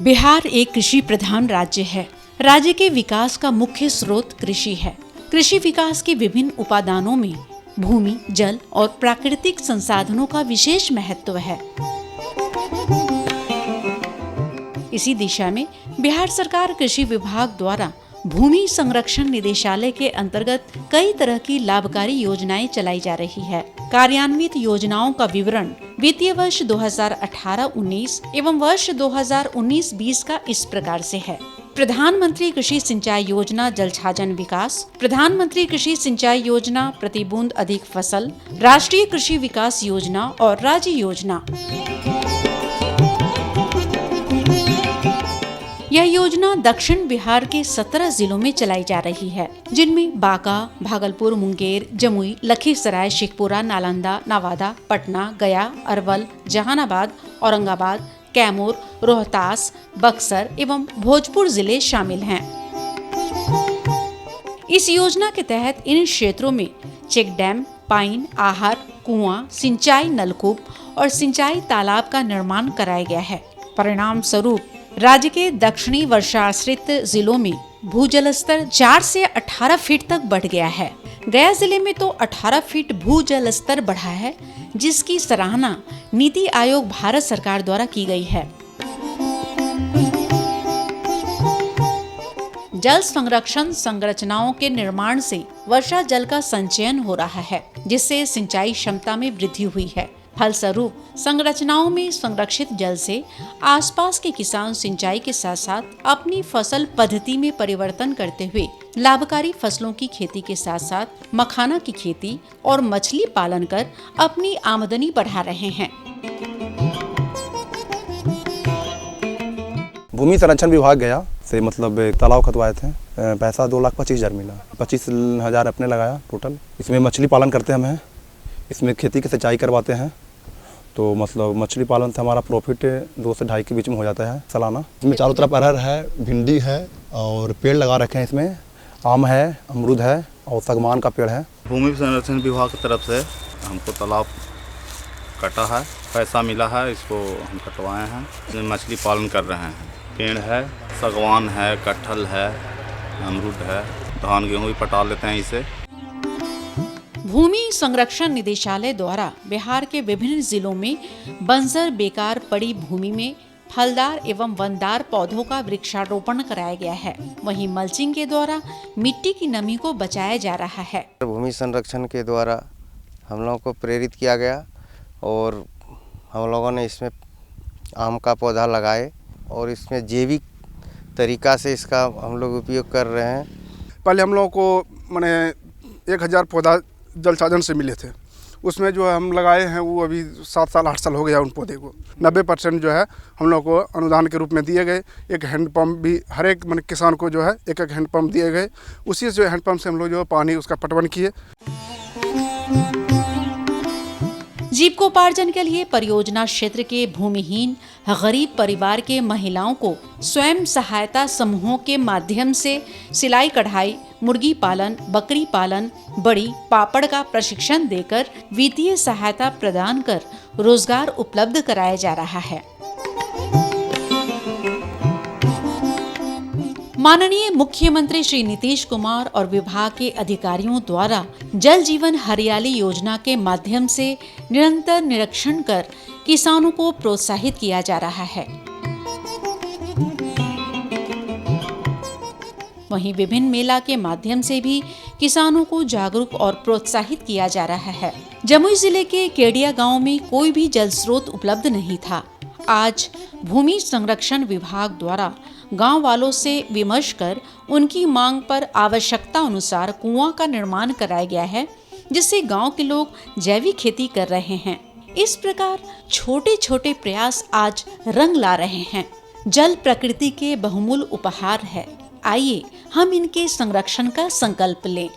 बिहार एक कृषि प्रधान राज्य है। राज्य के विकास का मुख्य स्रोत कृषि है। कृषि विकास के विभिन्न उपादानों में भूमि, जल और प्राकृतिक संसाधनों का विशेष महत्व है। इसी दिशा में बिहार सरकार कृषि विभाग द्वारा भूमि संरक्षण निदेशालय के अंतर्गत कई तरह की लाभकारी योजनाएं चलाई जा रही है। कार्यान्वित योजनाओं का विवरण वित्तीय वर्ष 2018-19 एवं वर्ष 2019-20 का इस प्रकार से है। प्रधानमंत्री कृषि सिंचाई योजना जल छाजन विकास, प्रधानमंत्री कृषि सिंचाई योजना प्रति बूंद अधिक फसल, राष्ट्रीय कृषि विकास योजना और राज्य योजना। यह योजना दक्षिण बिहार के 17 जिलों में चलाई जा रही है, जिनमें बांका, भागलपुर, मुंगेर, जमुई, लखीसराय, शेखपुरा, नालंदा, नवादा, पटना, गया, अरवल, जहानाबाद, औरंगाबाद, कैमूर, रोहतास, बक्सर एवं भोजपुर जिले शामिल हैं। इस योजना के तहत इन क्षेत्रों में चेक डैम, पाइन, आहर, कुआं, सिंचाई नलकूप और सिंचाई तालाब का निर्माण कराया गया है। परिणाम स्वरूप राज्य के दक्षिणी वर्षाश्रित जिलों में भूजल स्तर 4 से 18 फीट तक बढ़ गया है। गया जिले में तो 18 फीट भूजल स्तर बढ़ा है, जिसकी सराहना नीति आयोग भारत सरकार द्वारा की गई है। जल संरक्षण संरचनाओं के निर्माण से वर्षा जल का संचयन हो रहा है, जिससे सिंचाई क्षमता में वृद्धि हुई है। फलस्वरूप संरचनाओं में संरक्षित जल से आसपास के किसान सिंचाई के साथ साथ अपनी फसल पद्धति में परिवर्तन करते हुए लाभकारी फसलों की खेती के साथ साथ मखाना की खेती और मछली पालन कर अपनी आमदनी बढ़ा रहे हैं। भूमि संरक्षण विभाग गया से तालाब खतवाए थे। पैसा 2,25,000 मिला। 25,000 अपने लगाया टोटल। इसमें मछली पालन करते हम हैं। इसमें खेती की सिंचाई करवाते हैं, तो मछली पालन से हमारा प्रॉफिट 2 से 2.5 के बीच में हो जाता है सालाना। इसमें चारों तरफ अरहर है, भिंडी है और पेड़ लगा रखे हैं। इसमें आम है, अमरूद है और सागवान का पेड़ है। भूमि संरक्षण विभाग की तरफ से हमको तालाब कटा है, पैसा मिला है, इसको हम कटवाए हैं। इसमें मछली पालन कर रहे हैं। पेड़ है, सागवान है, कटहल है, अमरूद है, धान गेहूँ भी पटा लेते हैं इसे। भूमि संरक्षण निदेशालय द्वारा बिहार के विभिन्न जिलों में बंजर बेकार पड़ी भूमि में फलदार एवं वनदार पौधों का वृक्षारोपण कराया गया है। वहीं मल्चिंग के द्वारा मिट्टी की नमी को बचाया जा रहा है। भूमि संरक्षण के द्वारा हम लोगों को प्रेरित किया गया और हम लोगों ने इसमें आम का पौधा लगाए और इसमें जैविक तरीका से इसका हम लोग उपयोग कर रहे हैं। पहले हम लोगों को 1000 पौधा जल छाजन से मिले थे। उसमें जो हम लगाए हैं वो अभी 7 साल 8 साल हो गया उन पौधे को। 90% जो है हम लोग को अनुदान के रूप में दिए गए। एक हैंडपम्प भी हर एक किसान को जो है एक हैंडपम्प दिए गए। उसी से हैंडपम्प से हम लोग जो पानी उसका पटवन किए। जीविकोपार्जन के लिए परियोजना क्षेत्र के भूमिहीन गरीब परिवार के महिलाओं को स्वयं सहायता समूहों के माध्यम से सिलाई कढ़ाई, मुर्गी पालन, बकरी पालन, बड़ी पापड़ का प्रशिक्षण देकर वित्तीय सहायता प्रदान कर रोजगार उपलब्ध कराया जा रहा है। माननीय मुख्यमंत्री श्री नीतीश कुमार और विभाग के अधिकारियों द्वारा जल जीवन हरियाली योजना के माध्यम से निरंतर निरीक्षण कर किसानों को प्रोत्साहित किया जा रहा है। वहीं विभिन्न मेला के माध्यम से भी किसानों को जागरूक और प्रोत्साहित किया जा रहा है। जमुई जिले के केडिया गांव में कोई भी जल स्रोत उपलब्ध नहीं था। आज भूमि संरक्षण विभाग द्वारा गांव वालों से विमर्श कर उनकी मांग पर आवश्यकता अनुसार कुआं का निर्माण कराया गया है, जिससे गांव के लोग जैविक खेती कर रहे हैं। इस प्रकार छोटे छोटे प्रयास आज रंग ला रहे हैं। जल प्रकृति के बहुमूल्य उपहार है। आइए हम इनके संरक्षण का संकल्प लें।